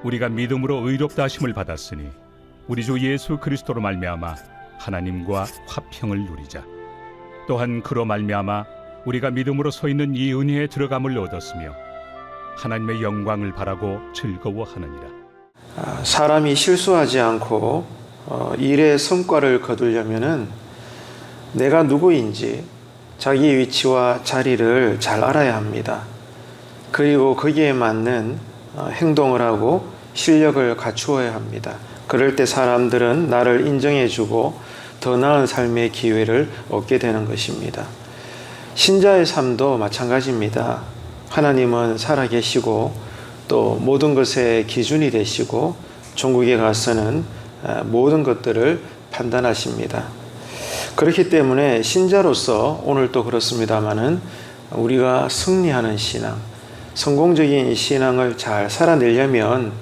우리가 믿음으로 의롭다 하심을 받았으니 우리 주 예수 그리스도로 말미암아 하나님과 화평을 누리자. 또한 그로 말미암아 우리가 믿음으로 서 있는 이 은혜에 들어감을 얻었으며 하나님의 영광을 바라고 즐거워하느니라. 사람이 실수하지 않고 일의 성과를 거두려면은 내가 누구인지 자기 위치와 자리를 잘 알아야 합니다. 그리고 거기에 맞는 행동을 하고 실력을 갖추어야 합니다. 그럴 때 사람들은 나를 인정해주고 더 나은 삶의 기회를 얻게 되는 것입니다. 신자의 삶도 마찬가지입니다. 하나님은 살아계시고 또 모든 것의 기준이 되시고 종국에 가서는 모든 것들을 판단하십니다. 그렇기 때문에 신자로서 오늘 또 그렇습니다마는 우리가 승리하는 신앙, 성공적인 신앙을 잘 살아내려면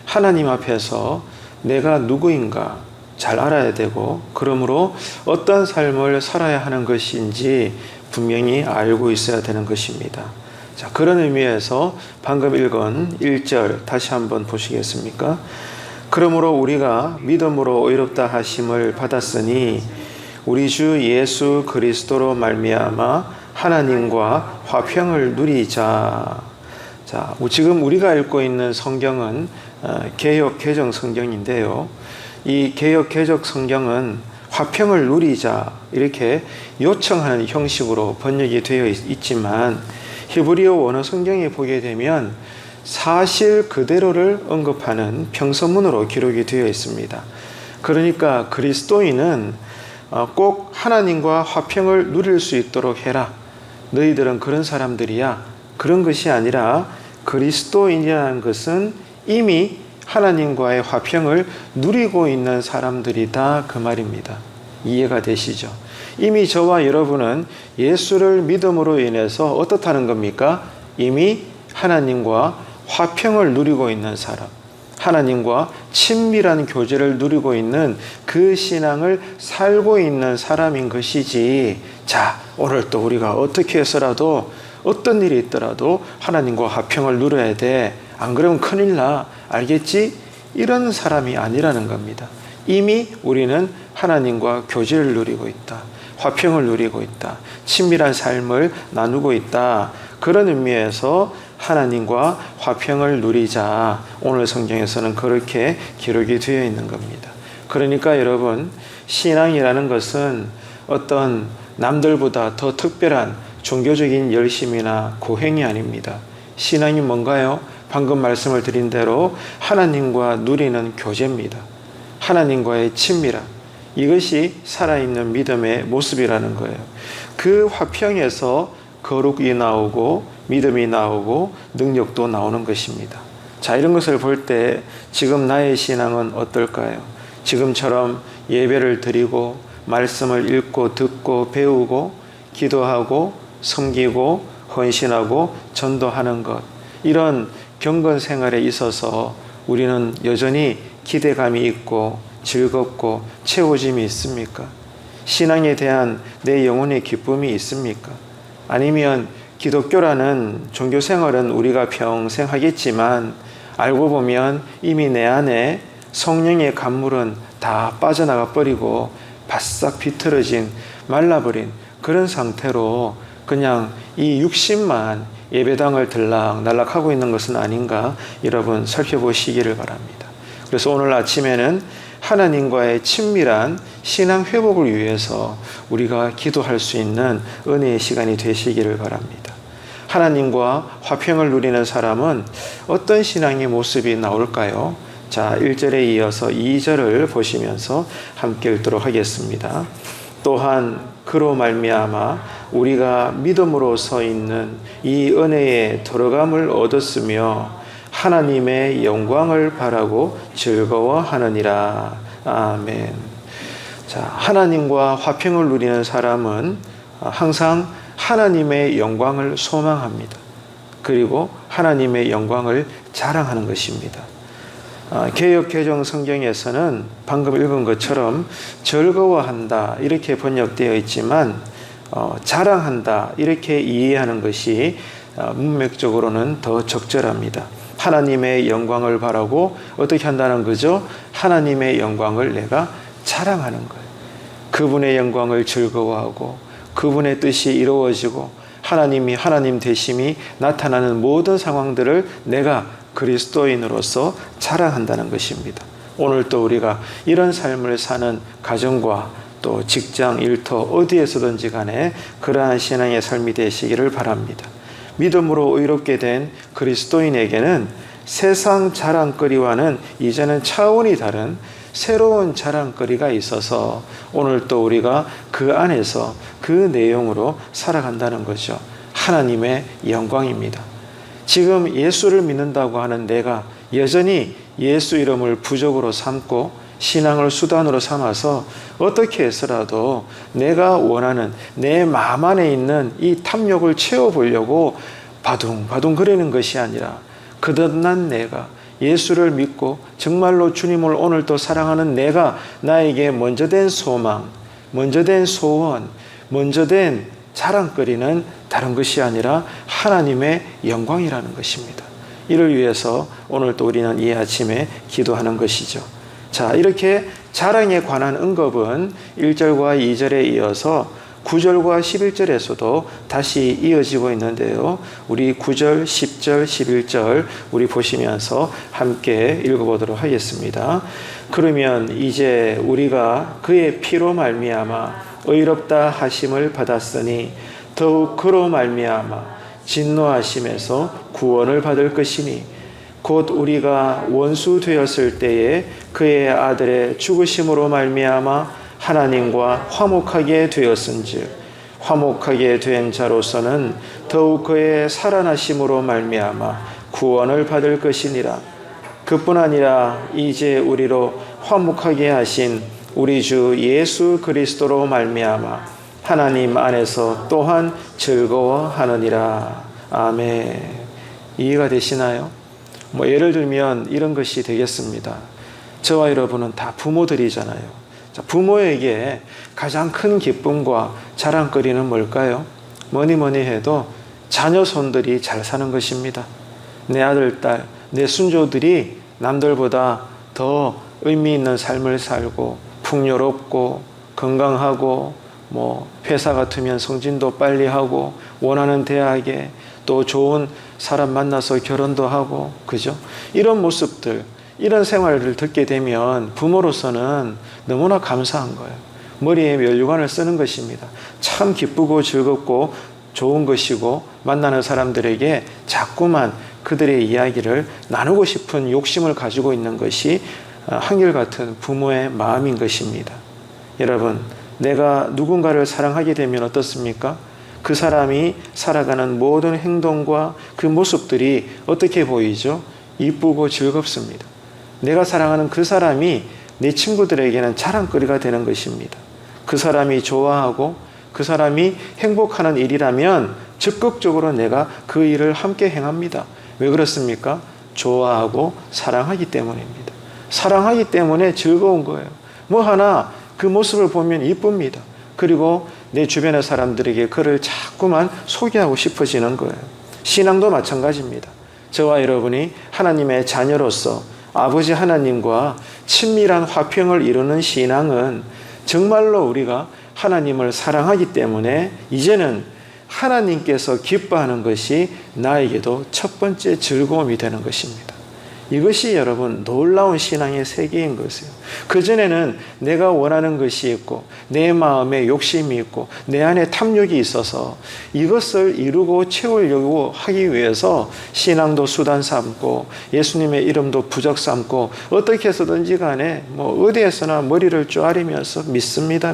하나님 앞에서 내가 누구인가 잘 알아야 되고, 그러므로 어떤 삶을 살아야 하는 것인지 분명히 알고 있어야 되는 것입니다. 자, 그런 의미에서 방금 읽은 1절 다시 한번 보시겠습니까? 그러므로 우리가 믿음으로 의롭다 하심을 받았으니 우리 주 예수 그리스도로 말미암아 하나님과 화평을 누리자. 자, 지금 우리가 읽고 있는 성경은 개역 개정 성경인데요. 이 개역 개정 성경은 화평을 누리자 이렇게 요청하는 형식으로 번역이 되어 있지만 히브리어 원어 성경에 보게 되면 사실 그대로를 언급하는 평서문으로 기록이 되어 있습니다. 그러니까 그리스도인은 꼭 하나님과 화평을 누릴 수 있도록 해라. 너희들은 그런 사람들이야. 그런 것이 아니라 그리스도인이라는 것은 이미 하나님과의 화평을 누리고 있는 사람들이다, 그 말입니다. 이해가 되시죠? 이미 저와 여러분은 예수를 믿음으로 인해서 어떻다는 겁니까? 이미 하나님과 화평을 누리고 있는 사람, 하나님과 친밀한 교제를 누리고 있는 그 신앙을 살고 있는 사람인 것이지. 자, 오늘 또 우리가 어떻게 해서라도 어떤 일이 있더라도 하나님과 화평을 누려야 돼. 안 그러면 큰일 나. 알겠지? 이런 사람이 아니라는 겁니다. 이미 우리는 하나님과 교제를 누리고 있다. 화평을 누리고 있다. 친밀한 삶을 나누고 있다. 그런 의미에서 하나님과 화평을 누리자. 오늘 성경에서는 그렇게 기록이 되어 있는 겁니다. 그러니까 여러분, 신앙이라는 것은 어떤 남들보다 더 특별한 종교적인 열심이나 고행이 아닙니다. 신앙이 뭔가요? 방금 말씀을 드린 대로 하나님과 누리는 교제입니다. 하나님과의 친밀함. 이것이 살아있는 믿음의 모습이라는 거예요. 그 화평에서 거룩이 나오고 믿음이 나오고 능력도 나오는 것입니다. 자, 이런 것을 볼 때 지금 나의 신앙은 어떨까요? 지금처럼 예배를 드리고 말씀을 읽고 듣고 배우고 기도하고 섬기고 헌신하고 전도하는 것, 이런 경건 생활에 있어서 우리는 여전히 기대감이 있고 즐겁고 채워짐이 있습니까? 신앙에 대한 내 영혼의 기쁨이 있습니까? 아니면 기독교라는 종교 생활은 우리가 평생 하겠지만 알고 보면 이미 내 안에 성령의 간물은 다 빠져나가 버리고 바싹 비틀어진 말라버린 그런 상태로 그냥 이 육신만 예배당을 들락날락하고 있는 것은 아닌가, 여러분 살펴보시기를 바랍니다. 그래서 오늘 아침에는 하나님과의 친밀한 신앙 회복을 위해서 우리가 기도할 수 있는 은혜의 시간이 되시기를 바랍니다. 하나님과 화평을 누리는 사람은 어떤 신앙의 모습이 나올까요? 자, 1절에 이어서 2절을 보시면서 함께 읽도록 하겠습니다. 또한 그로 말미암아 우리가 믿음으로 서 있는 이 은혜에 들어감을 얻었으며 하나님의 영광을 바라고 즐거워하느니라. 아멘. 자, 하나님과 화평을 누리는 사람은 항상 하나님의 영광을 소망합니다. 그리고 하나님의 영광을 자랑하는 것입니다. 개역 개정 성경에서는 방금 읽은 것처럼 즐거워한다 이렇게 번역되어 있지만 자랑한다 이렇게 이해하는 것이 문맥적으로는 더 적절합니다. 하나님의 영광을 바라고 어떻게 한다는 거죠? 하나님의 영광을 내가 자랑하는 거예요. 그분의 영광을 즐거워하고 그분의 뜻이 이루어지고 하나님이 하나님 되심이 나타나는 모든 상황들을 내가 그리스도인으로서 자랑한다는 것입니다. 오늘 또 우리가 이런 삶을 사는 가정과 또 직장, 일터 어디에서든지 간에 그러한 신앙의 삶이 되시기를 바랍니다. 믿음으로 의롭게 된 그리스도인에게는 세상 자랑거리와는 이제는 차원이 다른 새로운 자랑거리가 있어서 오늘 또 우리가 그 안에서 그 내용으로 살아간다는 거죠. 하나님의 영광입니다. 지금 예수를 믿는다고 하는 내가 여전히 예수 이름을 부족으로 삼고 신앙을 수단으로 삼아서 어떻게 해서라도 내가 원하는 내 마음 안에 있는 이 탐욕을 채워보려고 바둥바둥 거리는 것이 아니라 거듭난 내가 예수를 믿고 정말로 주님을 오늘도 사랑하는 내가 나에게 먼저 된 소망, 먼저 된 소원, 먼저 된 자랑거리는 다른 것이 아니라 하나님의 영광이라는 것입니다. 이를 위해서 오늘 또 우리는 이 아침에 기도하는 것이죠. 자, 이렇게 자랑에 관한 언급은 1절과 2절에 이어서 9절과 11절에서도 다시 이어지고 있는데요. 우리 9절, 10절, 11절 우리 보시면서 함께 읽어보도록 하겠습니다. 그러면 이제 우리가 그의 피로 말미암아 의롭다 하심을 받았으니 더욱 그로 말미암아 진노하심에서 구원을 받을 것이니 곧 우리가 원수 되었을 때에 그의 아들의 죽으심으로 말미암아 하나님과 화목하게 되었은즉 화목하게 된 자로서는 더욱 그의 살아나심으로 말미암아 구원을 받을 것이니라. 그뿐 아니라 이제 우리로 화목하게 하신 우리 주 예수 그리스도로 말미암아 하나님 안에서 또한 즐거워하느니라. 아멘. 이해가 되시나요? 예를 들면 이런 것이 되겠습니다. 저와 여러분은 다 부모들이잖아요. 부모에게 가장 큰 기쁨과 자랑거리는 뭘까요? 뭐니 해도 자녀 손들이 잘 사는 것입니다. 내 아들, 딸, 내 순조들이 남들보다 더 의미 있는 삶을 살고 풍요롭고 건강하고 회사 같으면 승진도 빨리 하고 원하는 대학에 또 좋은 사람 만나서 결혼도 하고 그죠? 이런 모습들, 이런 생활을 듣게 되면 부모로서는 너무나 감사한 거예요. 머리에 면류관을 쓰는 것입니다. 참 기쁘고 즐겁고 좋은 것이고 만나는 사람들에게 자꾸만 그들의 이야기를 나누고 싶은 욕심을 가지고 있는 것이 한결같은 부모의 마음인 것입니다. 여러분, 내가 누군가를 사랑하게 되면 어떻습니까? 그 사람이 살아가는 모든 행동과 그 모습들이 어떻게 보이죠? 이쁘고 즐겁습니다. 내가 사랑하는 그 사람이 내 친구들에게는 자랑거리가 되는 것입니다. 그 사람이 좋아하고 그 사람이 행복하는 일이라면 적극적으로 내가 그 일을 함께 행합니다. 왜 그렇습니까? 좋아하고 사랑하기 때문입니다. 사랑하기 때문에 즐거운 거예요. 하나 그 모습을 보면 이쁩니다. 그리고 내 주변의 사람들에게 그를 자꾸만 소개하고 싶어지는 거예요. 신앙도 마찬가지입니다. 저와 여러분이 하나님의 자녀로서 아버지 하나님과 친밀한 화평을 이루는 신앙은 정말로 우리가 하나님을 사랑하기 때문에 이제는 하나님께서 기뻐하는 것이 나에게도 첫 번째 즐거움이 되는 것입니다. 이것이 여러분 놀라운 신앙의 세계인 것이에요. 그전에는 내가 원하는 것이 있고 내 마음에 욕심이 있고 내 안에 탐욕이 있어서 이것을 이루고 채우려고 하기 위해서 신앙도 수단 삼고 예수님의 이름도 부적 삼고 어떻게 해서든지 간에 어디에서나 머리를 쪼아리면서 믿습니다.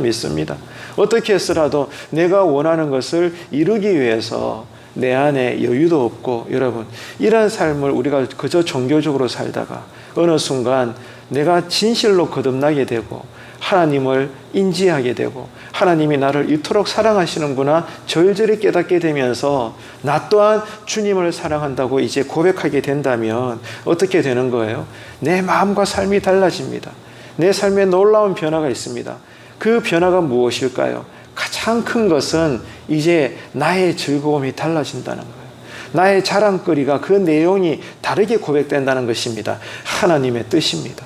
어떻게 해서라도 내가 원하는 것을 이루기 위해서 내 안에 여유도 없고 여러분 이런 삶을 우리가 그저 종교적으로 살다가 어느 순간 내가 진실로 거듭나게 되고 하나님을 인지하게 되고 하나님이 나를 이토록 사랑하시는구나 절절히 깨닫게 되면서 나 또한 주님을 사랑한다고 이제 고백하게 된다면 어떻게 되는 거예요? 내 마음과 삶이 달라집니다. 내 삶에 놀라운 변화가 있습니다. 그 변화가 무엇일까요? 가장 큰 것은 이제 나의 즐거움이 달라진다는 거예요. 나의 자랑거리가 그 내용이 다르게 고백된다는 것입니다. 하나님의 뜻입니다.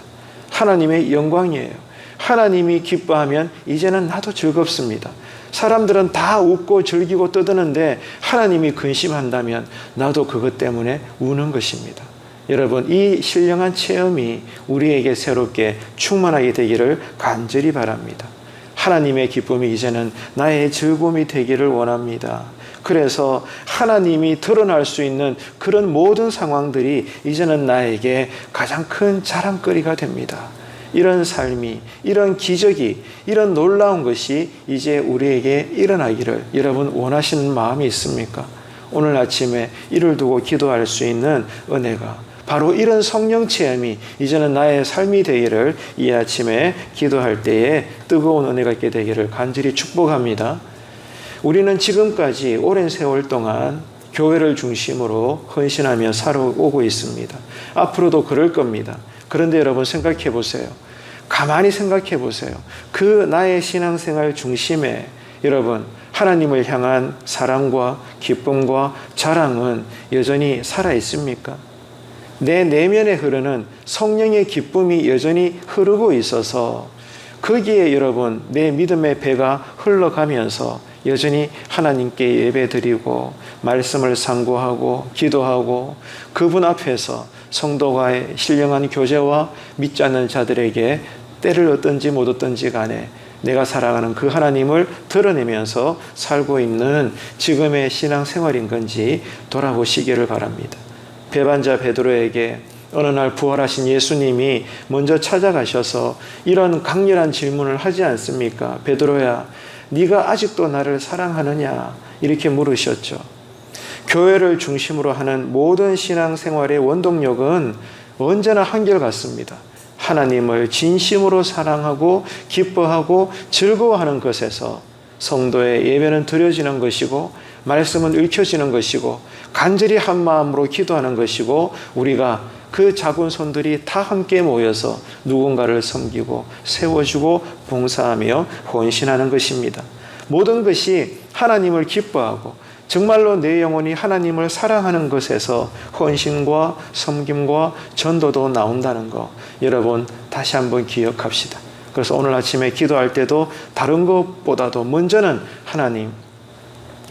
하나님의 영광이에요. 하나님이 기뻐하면 이제는 나도 즐겁습니다. 사람들은 다 웃고 즐기고 떠드는데 하나님이 근심한다면 나도 그것 때문에 우는 것입니다. 여러분, 이 신령한 체험이 우리에게 새롭게 충만하게 되기를 간절히 바랍니다. 하나님의 기쁨이 이제는 나의 즐거움이 되기를 원합니다. 그래서 하나님이 드러날 수 있는 그런 모든 상황들이 이제는 나에게 가장 큰 자랑거리가 됩니다. 이런 삶이, 이런 기적이, 이런 놀라운 것이 이제 우리에게 일어나기를 여러분 원하시는 마음이 있습니까? 오늘 아침에 이를 두고 기도할 수 있는 은혜가, 바로 이런 성령 체험이 이제는 나의 삶이 되기를 이 아침에 기도할 때에 뜨거운 은혜가 있게 되기를 간절히 축복합니다. 우리는 지금까지 오랜 세월 동안 교회를 중심으로 헌신하며 살아오고 있습니다. 앞으로도 그럴 겁니다. 그런데 여러분 생각해 보세요. 가만히 생각해 보세요. 그 나의 신앙생활 중심에 여러분 하나님을 향한 사랑과 기쁨과 자랑은 여전히 살아 있습니까? 내 내면에 흐르는 성령의 기쁨이 여전히 흐르고 있어서 거기에 여러분 내 믿음의 배가 흘러가면서 여전히 하나님께 예배드리고 말씀을 상고하고 기도하고 그분 앞에서 성도와의 신령한 교제와 믿지 않는 자들에게 때를 얻든지 못 얻든지 간에 내가 사랑하는 그 하나님을 드러내면서 살고 있는 지금의 신앙생활인 건지 돌아보시기를 바랍니다. 배반자 베드로에게 어느 날 부활하신 예수님이 먼저 찾아가셔서 이런 강렬한 질문을 하지 않습니까? 베드로야, 네가 아직도 나를 사랑하느냐? 이렇게 물으셨죠. 교회를 중심으로 하는 모든 신앙생활의 원동력은 언제나 한결같습니다. 하나님을 진심으로 사랑하고 기뻐하고 즐거워하는 것에서 성도의 예배는 드려지는 것이고 말씀은 읽혀지는 것이고 간절히 한 마음으로 기도하는 것이고 우리가 그 작은 손들이 다 함께 모여서 누군가를 섬기고 세워주고 봉사하며 헌신하는 것입니다. 모든 것이 하나님을 기뻐하고 정말로 내 영혼이 하나님을 사랑하는 것에서 헌신과 섬김과 전도도 나온다는 거 여러분 다시 한번 기억합시다. 그래서 오늘 아침에 기도할 때도 다른 것보다도 먼저는 하나님,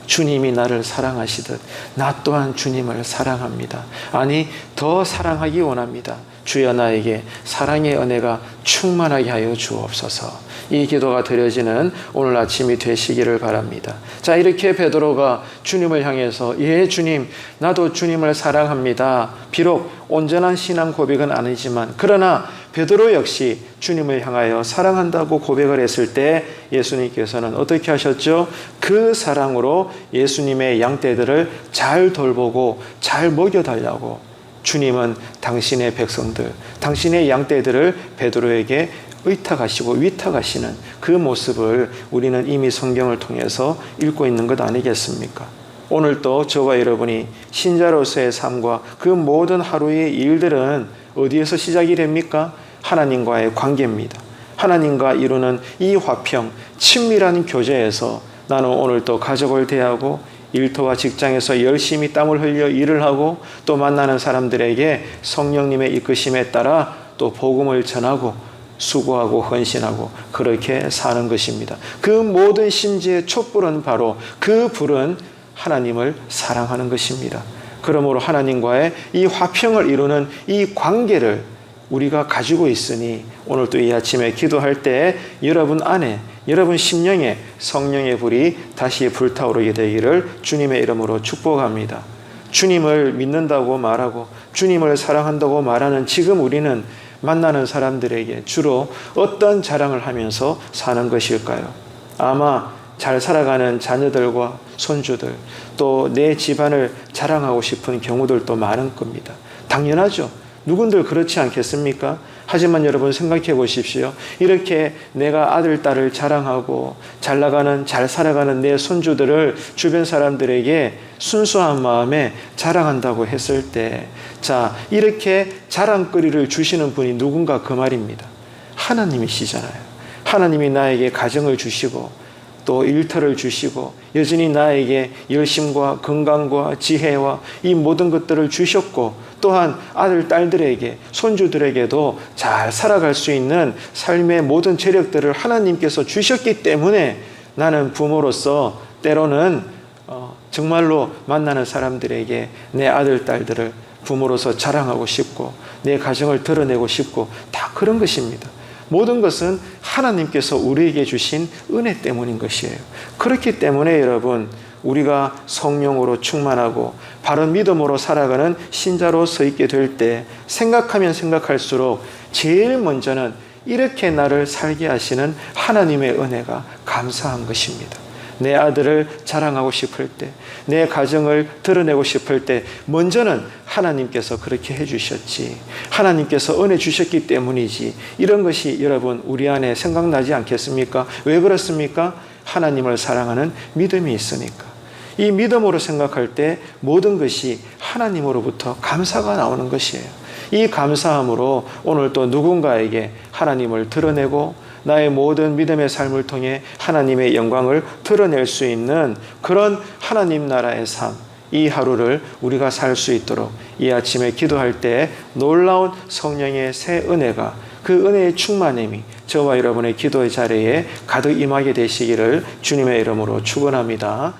주님이 나를 사랑하시듯 나 또한 주님을 사랑합니다. 아니 더 사랑하기 원합니다. 주여 나에게 사랑의 은혜가 충만하게 하여 주옵소서. 이 기도가 드려지는 오늘 아침이 되시기를 바랍니다. 자, 이렇게 베드로가 주님을 향해서 예 주님, 나도 주님을 사랑합니다. 비록 온전한 신앙 고백은 아니지만 그러나 베드로 역시 주님을 향하여 사랑한다고 고백을 했을 때 예수님께서는 어떻게 하셨죠? 그 사랑으로 예수님의 양떼들을 잘 돌보고 잘 먹여달라고 주님은 당신의 백성들, 당신의 양떼들을 베드로에게 의탁하시고 위탁하시는 그 모습을 우리는 이미 성경을 통해서 읽고 있는 것 아니겠습니까? 오늘도 저와 여러분이 신자로서의 삶과 그 모든 하루의 일들은 어디에서 시작이 됩니까? 하나님과의 관계입니다. 하나님과 이루는 이 화평, 친밀한 교제에서 나는 오늘도 가족을 대하고 일터와 직장에서 열심히 땀을 흘려 일을 하고 또 만나는 사람들에게 성령님의 이끄심에 따라 또 복음을 전하고 수고하고 헌신하고 그렇게 사는 것입니다. 그 모든 심지의 촛불은 바로 그 불은 하나님을 사랑하는 것입니다. 그러므로 하나님과의 이 화평을 이루는 이 관계를 우리가 가지고 있으니 오늘도 이 아침에 기도할 때 여러분 안에 여러분 심령에 성령의 불이 다시 불타오르게 되기를 주님의 이름으로 축복합니다. 주님을 믿는다고 말하고 주님을 사랑한다고 말하는 지금 우리는 만나는 사람들에게 주로 어떤 자랑을 하면서 사는 것일까요? 아마 잘 살아가는 자녀들과 손주들, 또 내 집안을 자랑하고 싶은 경우들도 많은 겁니다. 당연하죠. 누군들 그렇지 않겠습니까? 하지만 여러분 생각해 보십시오. 이렇게 내가 아들, 딸을 자랑하고 잘 나가는, 잘 살아가는 내 손주들을 주변 사람들에게 순수한 마음에 자랑한다고 했을 때, 자, 이렇게 자랑거리를 주시는 분이 누군가 그 말입니다. 하나님이시잖아요. 하나님이 나에게 가정을 주시고 또 일터를 주시고 여전히 나에게 열심과 건강과 지혜와 이 모든 것들을 주셨고 또한 아들, 딸들에게 손주들에게도 잘 살아갈 수 있는 삶의 모든 재력들을 하나님께서 주셨기 때문에 나는 부모로서 때로는 정말로 만나는 사람들에게 내 아들, 딸들을 부모로서 자랑하고 싶고 내 가정을 드러내고 싶고 다 그런 것입니다. 모든 것은 하나님께서 우리에게 주신 은혜 때문인 것이에요. 그렇기 때문에 여러분, 우리가 성령으로 충만하고 바른 믿음으로 살아가는 신자로 서 있게 될 때 생각하면 생각할수록 제일 먼저는 이렇게 나를 살게 하시는 하나님의 은혜가 감사한 것입니다. 내 아들을 자랑하고 싶을 때, 내 가정을 드러내고 싶을 때 먼저는 하나님께서 그렇게 해주셨지, 하나님께서 은혜 주셨기 때문이지, 이런 것이 여러분 우리 안에 생각나지 않겠습니까? 왜 그렇습니까? 하나님을 사랑하는 믿음이 있으니까. 이 믿음으로 생각할 때 모든 것이 하나님으로부터 감사가 나오는 것이에요. 이 감사함으로 오늘 또 누군가에게 하나님을 드러내고 나의 모든 믿음의 삶을 통해 하나님의 영광을 드러낼 수 있는 그런 하나님 나라의 삶, 이 하루를 우리가 살 수 있도록 이 아침에 기도할 때 놀라운 성령의 새 은혜가, 그 은혜의 충만함이 저와 여러분의 기도의 자리에 가득 임하게 되시기를 주님의 이름으로 축원합니다.